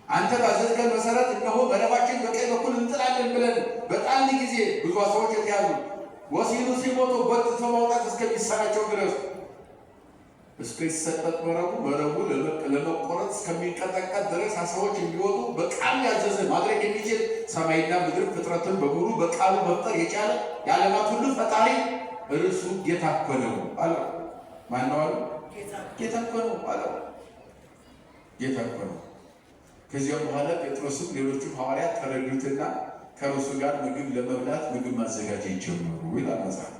አንተ ባዘዝከን መሰረት እነሆ መረባችን በቀኝ በኩል እንጥላለን ብለን በጣም ጊዜ ብዙ ሰዎች የተያዙ ወሲሉ ሲሞቱ ጎትተው ማውጣት እስከሚሰራቸው ድረስ እስከሚሰጠጥ መረቡ ለመቆረጥ እስከሚንቀጠቀጥ ድረስ ሰዎች እንዲወጡ በቃል ያዘዘ ማድረግ የሚችል ሰማይና ምድር ፍጥረትን በሙሉ በቃሉ መፍጠር የቻለ የዓለማት ሁሉ ፈጣሪ እርሱ ጌታ እኮ ነው አለው። ማነው አለው? ጌታ እኮ ነው አለው። ጌታ እኮ ነው። ከዚያም በኋላ ጴጥሮስም ሌሎቹም ሐዋርያት ተረዱትና ከእርሱ ጋር ምግብ ለመብላት ምግብ ማዘጋጀት ጀመሩ ይላል መጽሐፍ።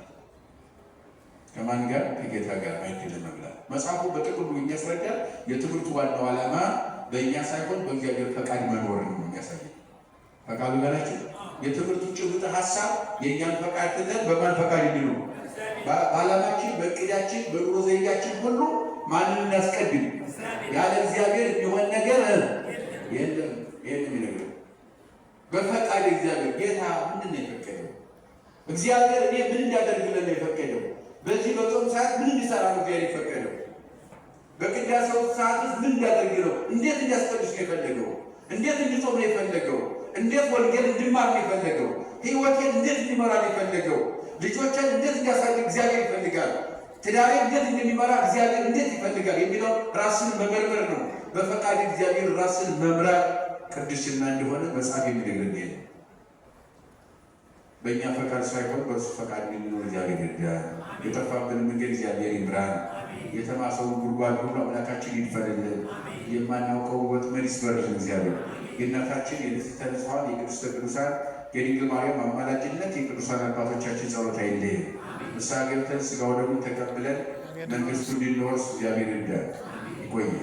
ከማን ጋር? ከጌታ ጋር ማዕድ ለመብላት። መጽሐፉ በጥቅሉ የሚያስረዳ የትምህርቱ ዋናው ዓላማ በእኛ ሳይሆን በእግዚአብሔር ፈቃድ መኖር ነው የሚያሳየው። ፈቃዱ ጋራችን የትምህርቱ ጭብጥ ሐሳብ የእኛን ፈቃድ ትተን በማን ፈቃድ እንዲሉ በዓላማችን፣ በእቅዳችን፣ በኑሮ ዘይቤያችን ሁሉ ማንን እናስቀድም? ያለ እግዚአብሔር የሚሆን ነገር የለም። ይህን የሚነግረው በፈቃድ እግዚአብሔር ጌታ ምንድን ነው የፈቀደው? እግዚአብሔር እኔ ምን እንዳደርግለን ነው የፈቀደው? በዚህ በጾም ሰዓት ምን እንዲሰራ ነው እግዚአብሔር የፈቀደው? በቅዳሴው ሰዓት ውስጥ ምን እንዳደርግ ነው? እንዴት እንዲያስቀድስ ነው የፈለገው? እንዴት እንዲጾም ነው የፈለገው? እንዴት ወንጌል እንድማር ነው የፈለገው? ሕይወቴን እንዴት እንዲመራ ነው የፈለገው? ልጆችን እንዴት እንዲያሳድግ እግዚአብሔር ይፈልጋል? ትዳሬ እንዴት እንደሚመራ እግዚአብሔር እንዴት ይፈልጋል የሚለው ራስን መመርመር ነው። በፈቃድ እግዚአብሔር ራስን መምራት ቅድስና እንደሆነ መጽሐፍ የሚነግረን ይሄ ነው። በእኛ ፈቃድ ሳይሆን በእርሱ ፈቃድ እንድንኖር እግዚአብሔር ይርዳን። የጠፋብን መንገድ እግዚአብሔር ይምራን። የተማሰውን ጉድጓድ ሁሉ አምላካችን ይድፈንልን። የማናውቀው ወጥመድ ይስበርልን እግዚአብሔር። የእናታችን የንጽሕተ ንጹሐን የቅድስተ ቅዱሳን የድንግል ማርያም አማላጅነት የቅዱሳን አባቶቻችን ጸሎት አይለየን። ንስሐ ገብተን ሥጋ ወደሙን ተቀብለን መንግሥቱን እንድንወርስ እግዚአብሔር ይርዳን። ይቆየን።